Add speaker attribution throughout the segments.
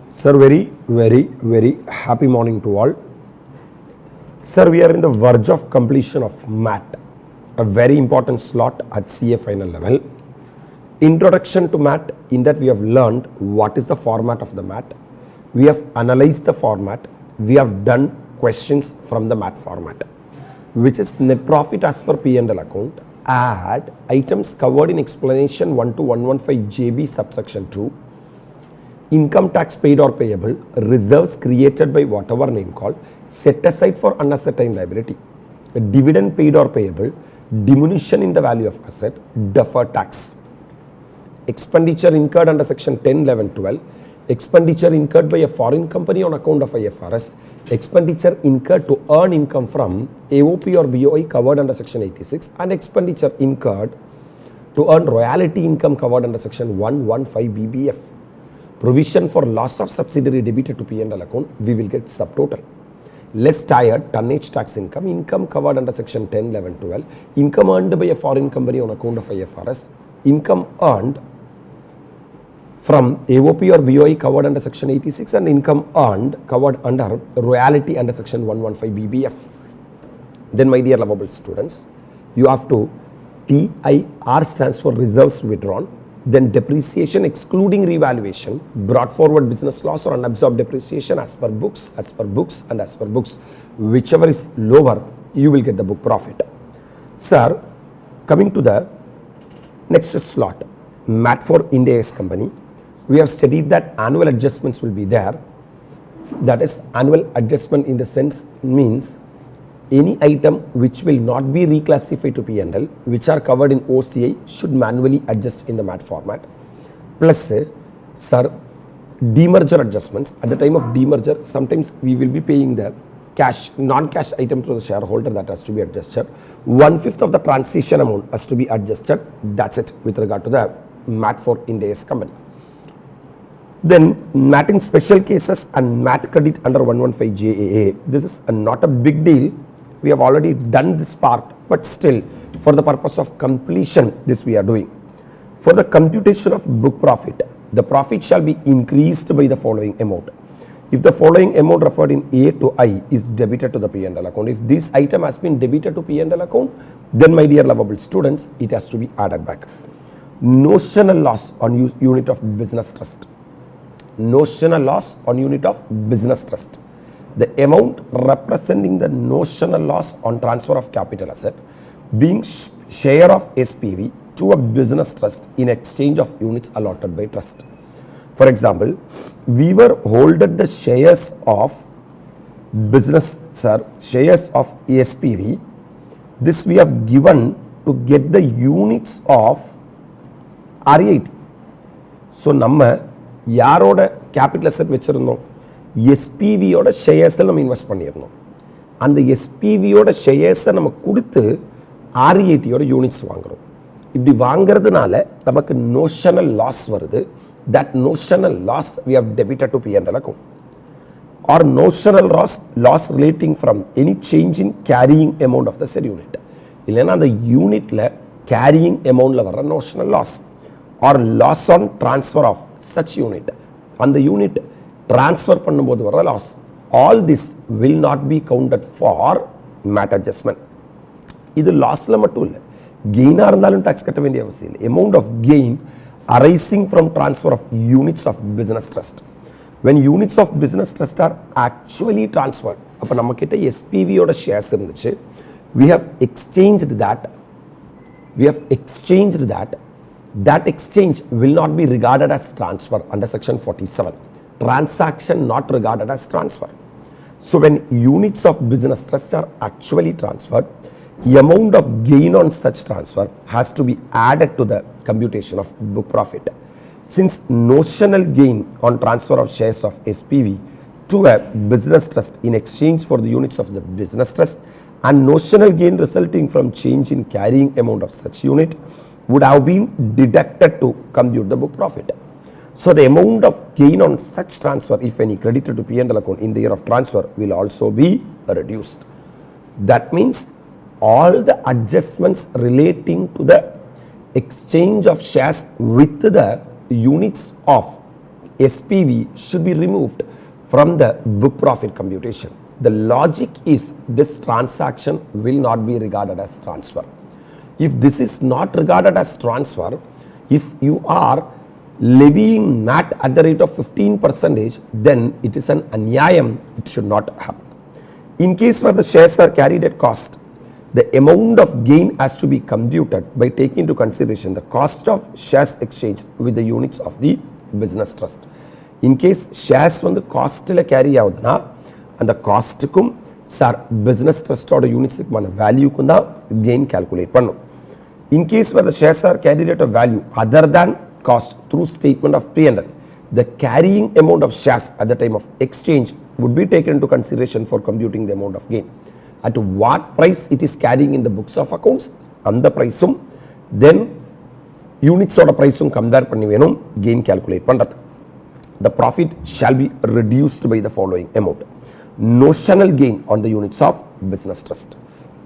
Speaker 1: Sir, very happy morning to all. Sir, we are in the verge of completion of MAT, a very important slot at CA final level. Introduction to MAT, in that we have learned what is the format of the MAT. We have analyzed the format. We have done questions from the MAT format, which is net profit as per P&L account, add items covered in explanation 1 to 115 JB subsection 2, income tax paid or payable, reserves created by whatever name called, set aside for unascertained liability, dividend paid or payable, diminution in the value of asset, deferred tax, expenditure incurred under section 10, 11, 12, expenditure incurred by a foreign company on account of IFRS, expenditure incurred to earn income from AOP or BOI covered under section 86, and expenditure incurred to earn royalty income covered under section 115 BBF. Provision for loss of subsidiary debited to P&L account, we will get subtotal. Less tired tonnage tax income, income covered under section 10, 11, 12, income earned by a foreign company on account of IFRS, income earned from AOP or BOI covered under section 86, and income earned covered under royalty under section 115 BBF. Then, my dear lovable students, you have to TIR stands for reserves withdrawn, then depreciation excluding revaluation, brought forward business loss or unabsorbed depreciation as per books, and as per books. Whichever is lower, you will get the book profit. Sir, coming to the next slot, MAT for India company, we have studied that annual adjustments will be there. That is, annual adjustment in the sense means any item which will not be reclassified to P&L, which are covered in OCI, should manually adjust in the MAT format. Plus, sir, demerger adjustments. At the time of demerger, sometimes we will be paying the cash, non-cash item to the shareholder, that has to be adjusted. 1/5 of the transition amount has to be adjusted. That's it with regard to the MAT for India's company. Then MAT in special cases and MAT credit under 115 JAA. This is not a big deal. We have already done this part, but still, for the purpose of completion, this we are doing. For the computation of book profit, the profit shall be increased by the following amount. If the following amount referred in A to I is debited to the P&L account, if this item has been debited to P&L account, then, my dear lovable students, it has to be added back. Notional loss on unit of business trust. Notional loss on unit of business trust. The amount representing the notional loss on transfer of capital asset being share of SPV to a business trust in exchange of units allotted by trust. For example, we were holded the shares of business, shares of SPV. This we have given to get the units of REIT. So, நம்ம யாரோட capital asset வச்சிருந்தோம், எஸ்பிவியோட ஷேர்ஸில் நம்ம invest பண்ணியிருந்தோம். அந்த எஸ்பிவியோட ஷேர்ஸை நம்ம கொடுத்து ஆர்இஐடியோட units வாங்குகிறோம். இப்படி வாங்கிறதுனால நமக்கு நோஷனல் லாஸ் வருது. That notional loss we have debited to P&L account. Or notional loss relating from any change in carrying amount of the set unit. இல்லைன்னா அந்த யூனிட்டில் கேரியிங் அமௌண்ட்டில் வர notional loss or loss on transfer of such unit. அந்த unit transfer பண்ணும்போது வர லாஸ். All this will not be counted for MAT adjustment. இது லாஸில் மட்டும் இல்லை, கெயினாக இருந்தாலும் டாக்ஸ் கட்ட வேண்டிய அவசியம் இல்லை. Amount of gain arising from transfer of units of business trust. When units of business trust are actually transferred, அப்போ நம்மக்கிட்ட எஸ்பிவியோட ஷேர்ஸ் இருந்துச்சு, we have exchanged that. That exchange will not be regarded as transfer under section 47. Transaction not regarded as transfer. So, when units of business trust are actually transferred, the amount of gain on such transfer has to be added to the computation of book profit. Since notional gain on transfer of shares of SPV to a business trust in exchange for the units of the business trust, and notional gain resulting from change in carrying amount of such unit would have been deducted to compute the book profit. So, the amount of gain on such transfer, if any, credited to P&L account in the year of transfer, will also be reduced. That means all the adjustments relating to the exchange of shares with the units of SPV should be removed from the book profit computation. The logic is this transaction will not be regarded as transfer. If this is not regarded as transfer, if you are levying MAT at the rate of 15%, then it is an anyayam, it should not happen. In case where the shares are carried at cost, the amount of gain has to be computed by taking into consideration the cost of shares exchanged with the units of the business trust. In case shares வந்து காஸ்ட்டில் carry ஆகுதுன்னா அந்த காஸ்ட்டுக்கும் sir business ட்ரஸ்டோட யூனிட்ஸுக்குமான வேல்யூக்கும் தான் gain calculate பண்ணும். In case where the shares are carried at a value other than cost through statement of P&L, the carrying amount of shares at the time of exchange would be taken into consideration for computing the amount of gain. At what price it is carrying in the books of accounts, அந்த priceum then units ஓட priceum compare பண்ணி வேணும் gain calculate பண்றது. The profit shall be reduced by the following amount. Notional gain on the units of business trust.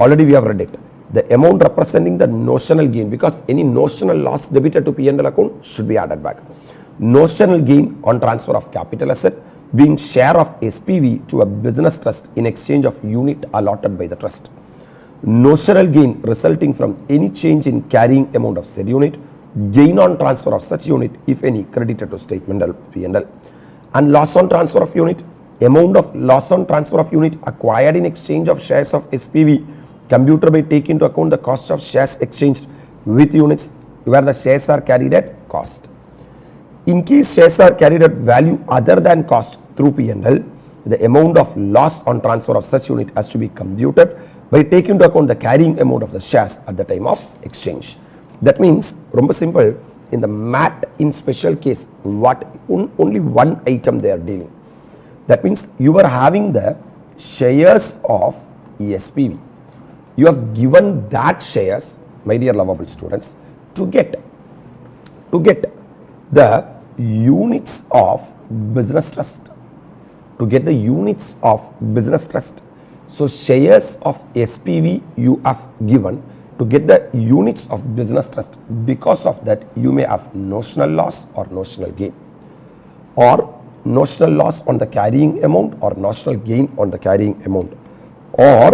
Speaker 1: Already we have read it. The amount representing the notional gain, because any notional loss debited to P&L account should be added back. Notional gain on transfer of capital asset being share of SPV to a business trust in exchange of unit allotted by the trust. Notional gain resulting from any change in carrying amount of said unit, gain on transfer of such unit if any credited to statement P&L, and loss on transfer of unit, amount of loss on transfer of unit acquired in exchange of shares of SPV computed by taking into account the cost of shares exchanged with units where the shares are carried at cost. In case shares are carried at value other than cost through P&L, the amount of loss on transfer of such unit has to be computed by taking into account the carrying amount of the shares at the time of exchange. That means, ரொம்ப simple, in the MAT in special case, only one item they are dealing. That means you are having the shares of SPV. You have given that shares, my dear lovable students, to get the units of business trust. To get the units of business trust. So shares of SPV you have given to get the units of business trust. Because of that, you may have notional loss or notional gain, or notional loss on the carrying amount or notional gain on the carrying amount, or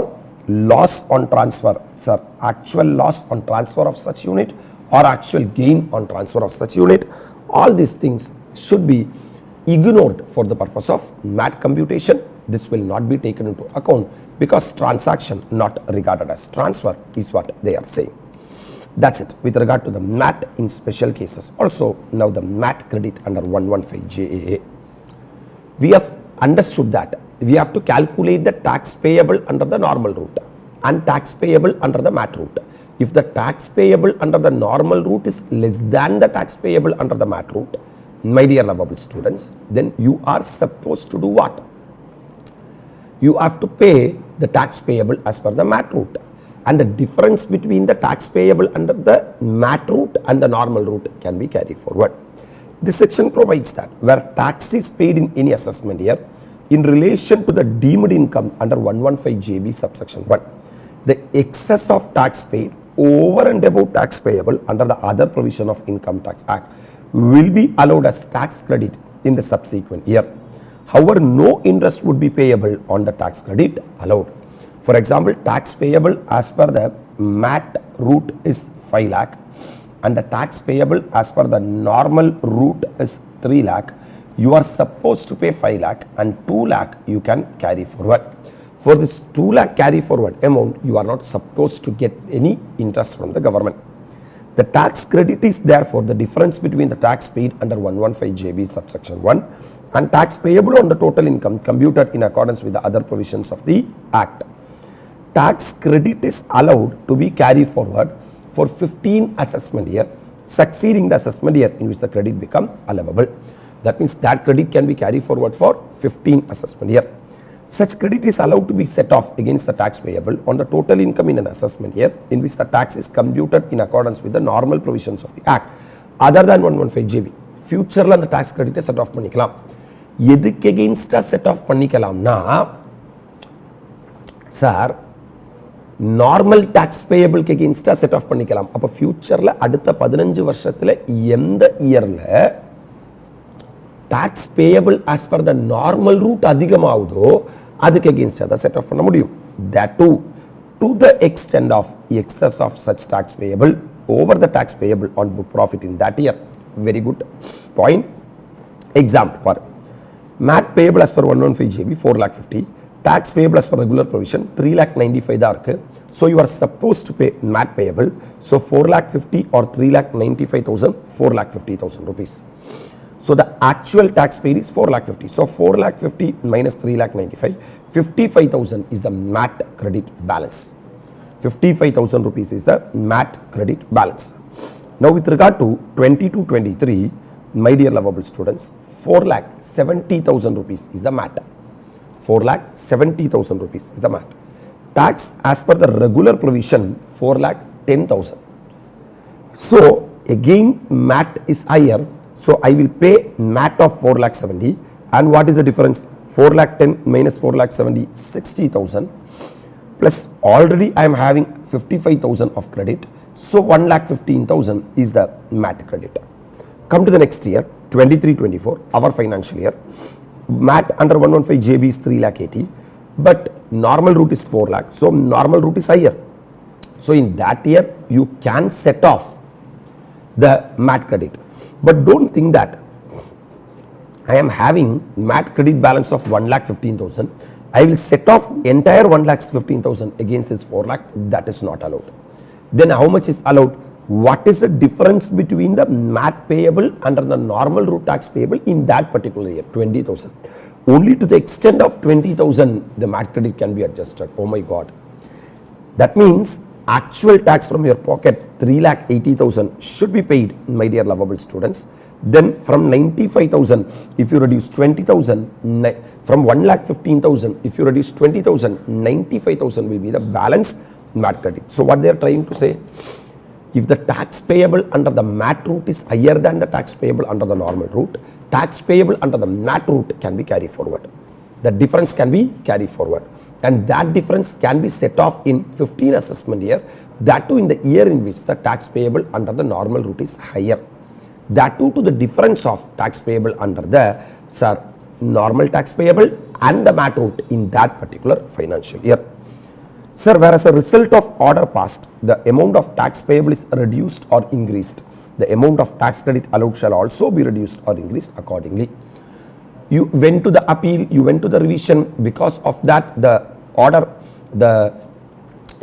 Speaker 1: loss on transfer, sir, actual loss on transfer of such unit or actual gain on transfer of such unit. All these things should be ignored for the purpose of MAT computation. This will not be taken into account because transaction not regarded as transfer is what they are saying. That's it with regard to the MAT in special cases. Also, now the MAT credit under 115 JAA. We have understood that we have to calculate the tax payable under the normal route and tax payable under the MAT route. If the tax payable under the normal route is less than the tax payable under the MAT route, my dear lovable students, then you are supposed to do what? You have to pay the tax payable as per the MAT route, and the difference between the tax payable under the MAT route and the normal route can be carried forward. This section provides that where tax is paid in any assessment year in relation to the deemed income under 115 JB subsection 1, the excess of tax paid over and above tax payable under the other provision of Income Tax Act will be allowed as tax credit in the subsequent year. However, no interest would be payable on the tax credit allowed. For example, tax payable as per the MAT route is 5 lakh and the tax payable as per the normal route is 3 lakh. You are supposed to pay 5 lakh and 2 lakh you can carry forward. For this 2 lakh carry forward amount, you are not supposed to get any interest from the government. The tax credit is therefore the difference between the tax paid under 115 JB subsection 1 and tax payable on the total income computed in accordance with the other provisions of the Act. Tax credit is allowed to be carried forward for 15 assessment year succeeding the assessment year in which the credit become allowable. That means that credit can be carried forward for 15 assessment year. Such credit is allowed to be set off against the tax payable on the total income in an assessment year in which the tax is computed in accordance with the normal provisions of the Act other than 115 JB. Future la the tax credit set off பண்ணிக்கலாம். எதுக்கு against set off பண்ணிக்கலாம்னா sir normal tax பேயபிள்க்கு against set off பண்ணிக்கலாம். அப்போ ஃபியூச்சரில் அடுத்த 15 வருஷத்தில் எந்த இயரில் tax payable as per the normal route அதிகமாகுதோ அதுக்கு against அதை set off பண்ண முடியும். That too, to the extent of excess of such tax payable over the tax payable on book profit in that year. Very good point. Example for MAT payable as per 115 JB 4,50,000, tax payable as per regular provision 3,95,000 தான் இருக்கு. So you are supposed to pay MAT payable. So 4,50,000 or 3,95,000, 4,50,000 rupees. So the actual tax paid is 4,50,000. So 4,50,000 minus 3,95,000, 55,000 is the MAT credit balance. 55,000 rupees is the MAT credit balance. Now with regard to 22-23, my dear lovable students, 4,70,000 rupees is the MAT. 4,70,000 rupees is the MAT. Tax as per the regular provision 4,10,000. So again MAT is higher. So I will pay MAT of 4,70,000, and what is the difference? 4,10,000 minus 4,70,000, 60,000, plus already I am having 55,000 of credit. So 1,15,000 is the MAT credit. Come to the next year, 23-24, our financial year. MAT under 115 JB is 3,80,000, but normal route is 4 lakh. So normal route is higher. So in that year you can set off the MAT credit. But don't think that I am having MAT credit balance of 1,15,000. I will set off entire 1,15,000 against this 4 lakh. That is not allowed. Then how much is allowed? What is the difference between the MAT payable under the normal route tax payable in that particular year? 20,000. Only to the extent of 20,000 the MAT credit can be adjusted. Oh my God. That means actual tax from your pocket 3,80,000 should be paid, my dear lovable students. Then from 95,000, if you reduce 20,000, from 1,15,000, if you reduce 20,000, 95,000 will be the balance MAT credit. So what they are trying to say, if the tax payable under the MAT route is higher than the tax payable under the normal route, tax payable under the MAT route can be carried forward. The difference can be carried forward, and that difference can be set off in 15 assessment year, that too in the year in which the tax payable under the normal route is higher. That too to the difference of tax payable under the normal tax payable and the MAT route in that particular financial year. Sir, whereas a result of order passed, the amount of tax payable is reduced or increased, the amount of tax credit allowed shall also be reduced or increased accordingly. You went to the appeal, you went to the revision, because of that the order, the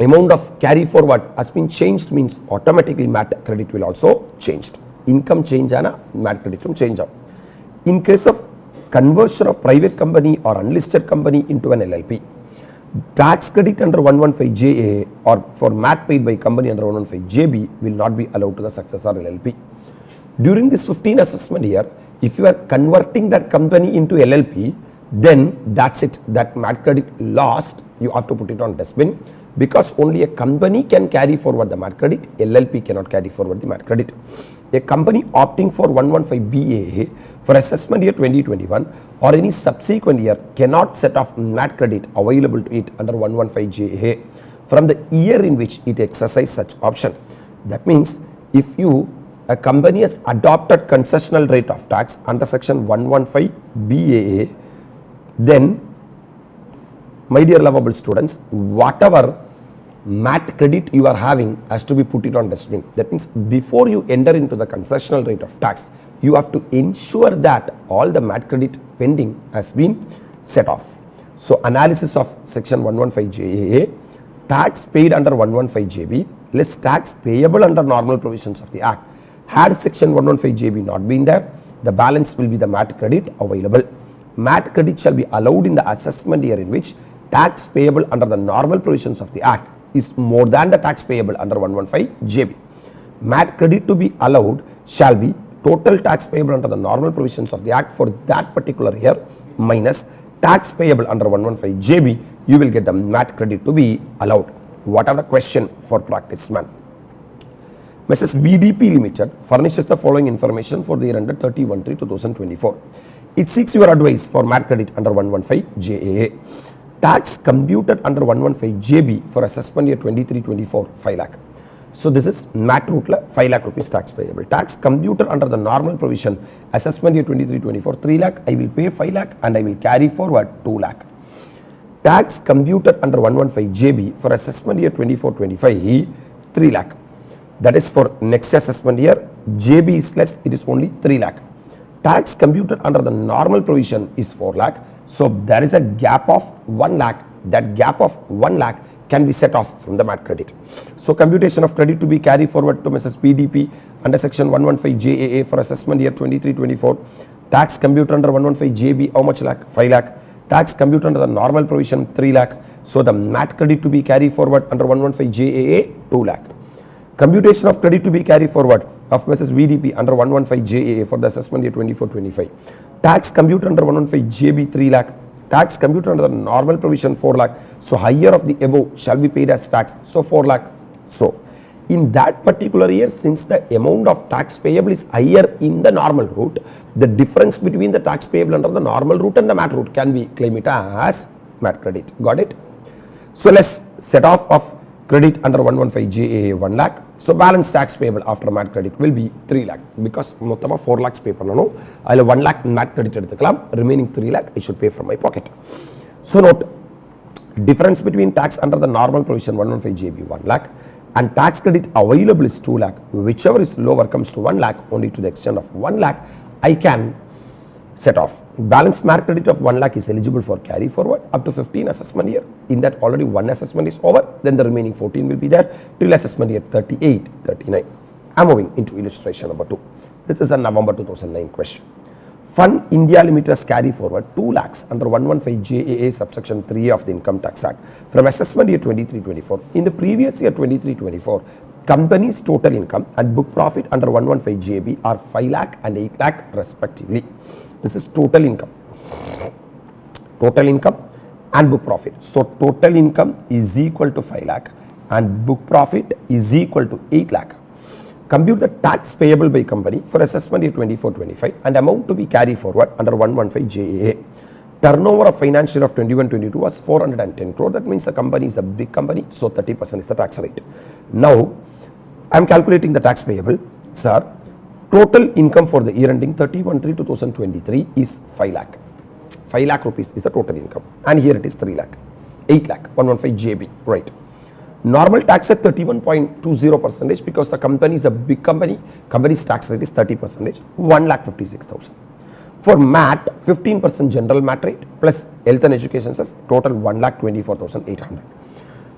Speaker 1: amount of carry forward has been changed, means automatically MAT credit will also changed. Income change and MAT credit will change. In case of conversion of private company or unlisted company into an LLP, tax credit under 115 JA or for MAT paid by company under 115 JB will not be allowed to the successor LLP. During this 15 assessment year, if you are converting that company into LLP, then that's it. That MAT credit lost, you have to put it on dustbin, because only a company can carry forward the MAT credit, LLP cannot carry forward the MAT credit. A company opting for 115 BA for assessment year 2021 or any subsequent year cannot set off MAT credit available to it under 115 JA from the year in which it exercised such option. That means if a company has adopted concessional rate of tax under section 115 BAA, then my dear lovable students, whatever MAT credit you are having has to be put it on dustbin. That means before you enter into the concessional rate of tax, you have to ensure that all the MAT credit pending has been set off. So analysis of section 115 JAA, tax paid under 115 JB less tax payable under normal provisions of the Act. Had section 115 JB not been there, the balance will be the MAT credit available. MAT credit shall be allowed in the assessment year in which tax payable under the normal provisions of the Act is more than the tax payable under 115 JB. MAT credit to be allowed shall be total tax payable under the normal provisions of the Act for that particular year minus tax payable under 115 JB. You will get the MAT credit to be allowed. What are the question for practice, man? Mrs. VDP Limited furnishes the following information for the year ended 31/3/2024. It seeks your advice for MAT credit under 115 JAA. Tax computed under 115 JB for assessment year 23-24 5 lakh. So this is MAT route 5 lakh rupees tax payable. Tax computed under the normal provision assessment year 23-24 3 lakh, I will pay 5 lakh and I will carry forward 2 lakh. Tax computed under 115 JB for assessment year 24-25 3 lakh. That is for next assessment year. JB is less, it is only 3 lakh. Tax computed under the normal provision is 4 lakh. So there is a gap of 1 lakh. That gap of 1 lakh can be set off from the MAT credit. So computation of credit to be carried forward to Mrs. PDP under section 115 JAA for assessment year 23-24. Tax computed under 115 JB, how much lakh? 5 lakh. Tax computed under the normal provision 3 lakh. So the MAT credit to be carried forward under 115 JAA 2 lakh. Computation of credit to be carried forward of Mrs. VDP under 115 JAA for the assessment year 24-25. Tax computed under 115 JB 3 lakh. Tax computed under the normal provision 4 lakh. So higher of the above shall be paid as tax. So 4 lakh. So in that particular year, since the amount of tax payable is higher in the normal route, the difference between the tax payable under the normal route and the MAT route can be claim it as MAT credit. Got it? So let's set off of credit under 115 JAA 1 lakh. So balance tax payable after MAT credit will be 3 lakh because மொத்தமா 4 lakhs pay பண்ணனும். அதில் 1 lakh MAT credit எடுத்துக்கலாம். Remaining 3 lakh I should pay from my pocket. So note, difference between tax under the normal provision 115 JB 1 lakh and tax credit available is 2 lakh. Whichever is lower comes to 1 lakh only to the extent of 1 lakh I can set off. Balance MAT credit of 1 lakh is eligible for carry forward up to 15 assessment year. In that already one assessment is over, then the remaining 14 will be there till assessment year 38, 39. I am moving into illustration number 2. This is a November 2009 question. Fund India Limited carry forward 2 lakhs under 115 JAA subsection 3 of the Income Tax Act from assessment year 23-24. In the previous year 23-24, company's total income and book profit under 115 JB are 5 lakh and 8 lakh respectively. This is total income and book profit. So total income is equal to 5 lakh and book profit is equal to 8 lakh. Compute the tax payable by company for assessment year 24-25 and amount to be carried forward under 115 JAA. Turnover of financial year of 21-22 was 410 crore. That means the company is a big company, so 30% is the tax rate. Now I am calculating the tax payable. Sir, total income for the year ending 31/3/2023 is 5 lakh. 5 lakh rupees is the total income, and here it is 3 lakh, 8 lakh, 115 JB, right? Normal tax at 31.20% because the company is a big company. Company's tax rate is 30%, 1,56,000. For MAT, 15% general MAT rate plus health and education says total 1,24,800.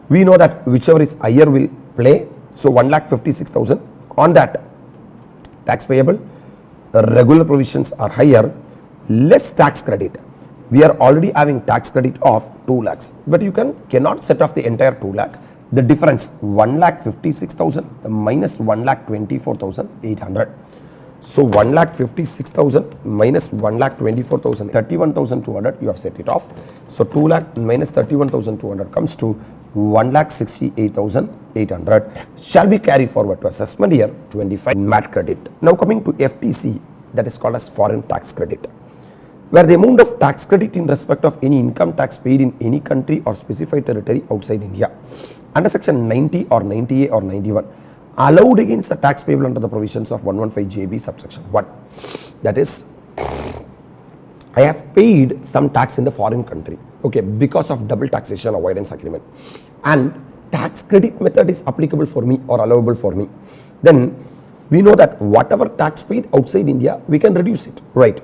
Speaker 1: We know that whichever is higher will play. So 1,56,000 on that tax payable, regular provisions are higher, less tax credit. We are already having tax credit of 2 lakhs, but you cannot set off the entire 2 lakh. The difference 1,56,000 minus 1,24,800. So 1,56,000 minus 1,24,000, 31,200 you have set it off. So 2 lakh minus 31,200 comes to 1,68,800 shall be carried forward to assessment year 25 MAT credit. Now coming to FTC, that is called as foreign tax credit, where the amount of tax credit in respect of any income tax paid in any country or specified territory outside India under section 90 or 90A or 91 allowed against the tax payable under the provisions of 115 JB subsection 1. That is, I have paid some tax in the foreign country, okay, because of double taxation avoidance agreement, and tax credit method is applicable for me or allowable for me. Then we know that whatever tax paid outside India, we can reduce it, right?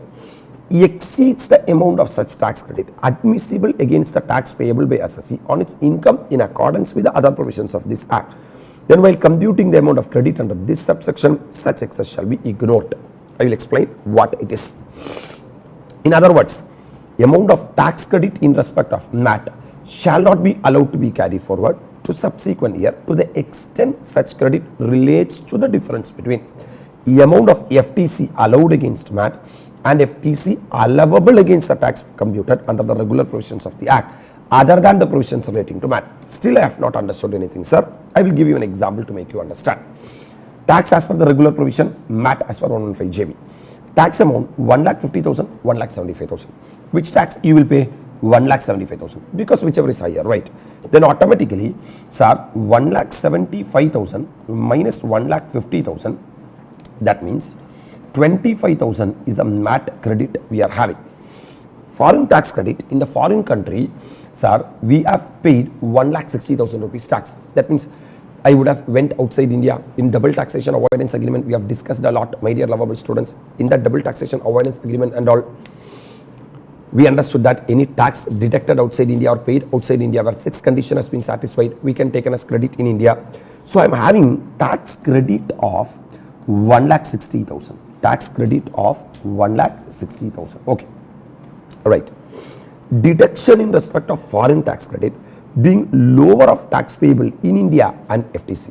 Speaker 1: Exceeds the amount of such tax credit admissible against the tax payable by assessee on its income in accordance with the other provisions of this act. Then while computing the amount of credit under this subsection, such excess shall be ignored. I will explain what it is. In other words, amount of tax credit in respect of MAT shall not be allowed to be carried forward to subsequent year to the extent such credit relates to the difference between the amount of FTC allowed against MAT and FTC allowable against the tax computed under the regular provisions of the Act other than the provisions relating to MAT. Still I have not understood anything, sir. I will give you an example to make you understand. Tax as per the regular provision, MAT as per 115 JB. Tax amount 1,50,000, 1,75,000. Which tax you will pay? 1,75,000 because whichever is higher, right? Then automatically, sir, 1,75,000 minus 1,50,000, that means 25,000 is the MAT credit we are having. Foreign tax credit in the foreign country, sir, we have paid 1,60,000 rupees tax. That means I would have went outside India in double taxation avoidance agreement. We have discussed a lot, my dear lovable students, in that double taxation avoidance agreement and all. We understood that any tax deducted outside India or paid outside India where 6 condition has been satisfied, we can take as credit in India. So I am having tax credit of 1,60,000. Tax credit of 1,60,000. Okay. Right. Deduction in respect of foreign tax credit being lower of tax payable in India and FTC.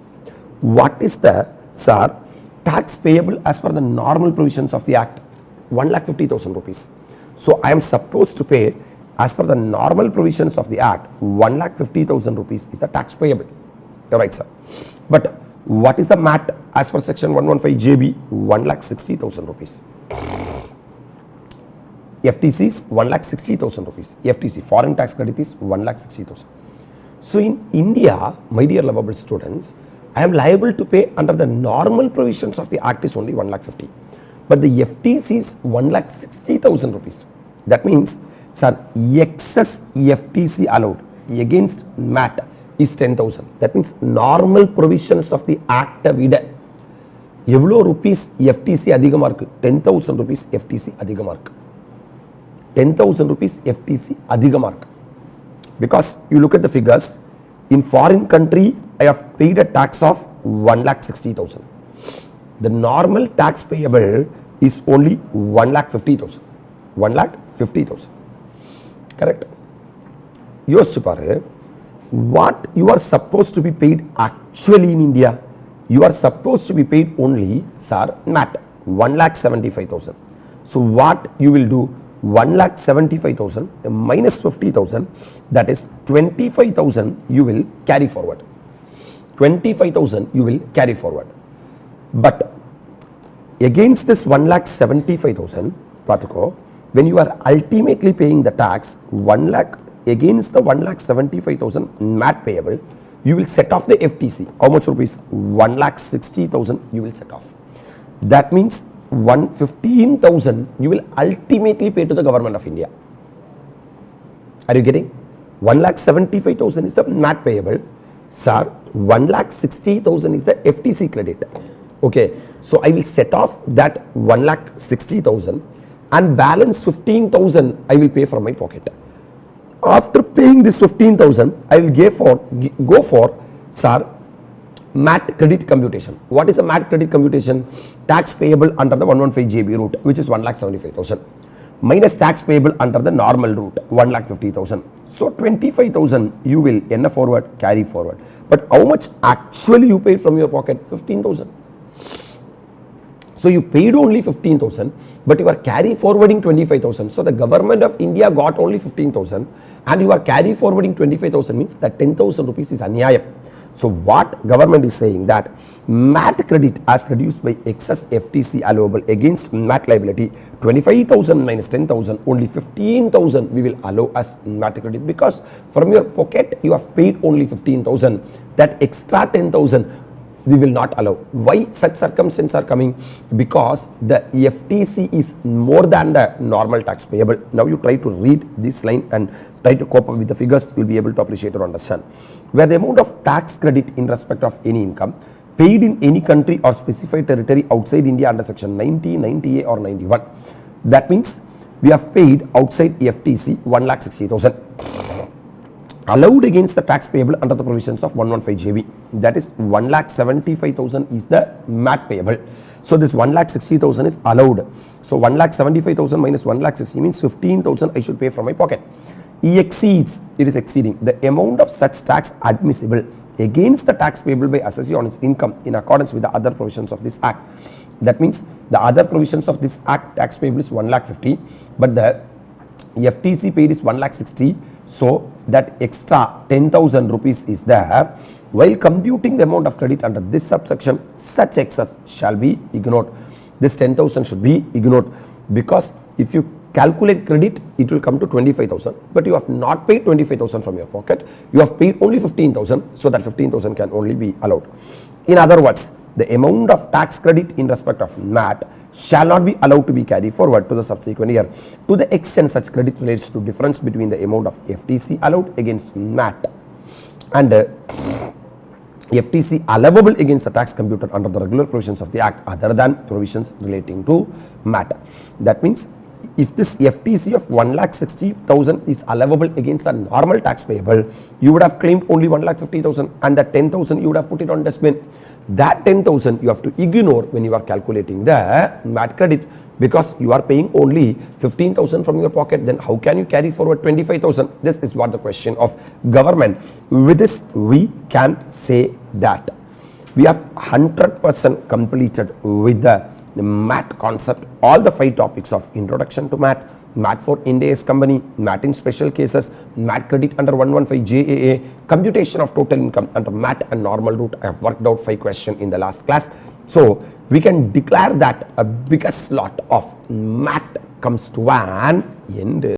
Speaker 1: What is the, sir, tax payable as per the normal provisions of the Act? 1,50,000 rupees. So I am supposed to pay as per the normal provisions of the Act, 1,50,000 rupees is the tax payable. Right, sir. But what is the MAT as per section 115 JB? 1,60,000 rupees. FTC is 1,60,000 rupees. FTC, foreign tax credit, is 1,60,000. So in India, my dear lovable students, I am liable to pay under the normal provisions of the Act is only 1,50,000. But the FTC is 1,60,000 rupees. That means, sir, excess FTC allowed against MAT is 10,000. That means normal provisions of the Act vida evlo rupees FTC அதிகமா இருக்கு? 10,000 rupees FTC அதிகமா இருக்கு. 10,000 rupees FTC அதிகமா இருக்கு. Because you look at the figures, in foreign country I have paid a tax of 1,60,000. The normal tax payable is only 1,50,000. 1,50,000. Correct? யோசிச்சு பாரு, what you are supposed to be paid actually in India, you are supposed to be paid only, sir, MAT, 1,75,000. So what you will do, 1,75,000 minus 50,000, that is 25,000 you will carry forward. 25,000 you will carry forward. But against this 1,75,000, Patako, when you are ultimately paying the tax, 1 lakh against the 1,75,000 MAT payable, you will set off the FTC. How much rupees? 1,60,000 you will set off. That means 15,000 you will ultimately pay to the government of India. Are you getting? 1,75,000 is the MAT payable. Sir, 1,60,000 is the FTC credit. Okay, so I will set off that 1,60,000 and balance 15,000 I will pay from my pocket. After paying this 15,000, I will go for, sir, MAT credit computation. What is a MAT credit computation? Tax payable under the 115 JB route, which is 1,75,000, minus tax payable under the normal route, 1,50,000. So 25,000 you will forward, carry forward. But how much actually you paid from your pocket? 15,000. So you paid only 15,000, but you are carry forwarding 25,000. So the government of India got only 15,000 and you are carry forwarding 25,000, means that 10,000 rupees is anyayam. So what government is saying, that MAT credit as reduced by excess FTC allowable against MAT liability, 25,000 minus 10,000, only 15,000 we will allow as MAT credit, because from your pocket you have paid only 15,000. That extra 10,000 we will not allow. Why such circumstances are coming? Because the FTC is more than the normal tax payable. Now you try to read this line and try to cope up with the figures, you will be able to appreciate or understand. Where the amount of tax credit in respect of any income paid in any country or specified territory outside India under section 90, 90A or 91. That means we have paid outside FTC 1,60,000. Allowed against the tax payable under the provisions of 115 JB. That is 1,75,000 is the MAT payable. So this 1,60,000 is allowed. So 1,75,000 minus 1,60,000 means 15,000 I should pay from my pocket. It is exceeding the amount of such tax admissible against the tax payable by assessee on its income in accordance with the other provisions of this Act. That means the other provisions of this Act, tax payable is 1,50,000, but the FTC paid is 1,60,000. So that extra 10,000 rupees is there. While computing the amount of credit under this subsection, such excess shall be ignored. This 10,000 should be ignored, because if you calculate credit, it will come to 25,000, but you have not paid 25,000 from your pocket, you have paid only 15,000, so that 15,000 can only be allowed. In other words, the amount of tax credit in respect of MAT shall not be allowed to be carried forward to the subsequent year to the extent such credit relates to difference between the amount of FTC allowed against MAT and FTC allowable against the tax computed under the regular provisions of the Act other than provisions relating to MAT. That means if this FTC of 1,60,000 is allowable against a normal tax payable, you would have claimed only 1,50,000 and that 10,000 you would have put it on dustbin. That 10,000 you have to ignore when you are calculating the MAT credit because you are paying only 15,000 from your pocket. Then how can you carry forward 25,000? This is what the question of government. With this we can say that we have 100% completed with the MAT concept, all the 5 topics of introduction to MAT, MAT for Ind AS company, MAT in special cases, MAT credit under 115 JAA, computation of total income under MAT and normal route. I have worked out 5 questions in the last class. So we can declare that a biggest lot of MAT comes to an end.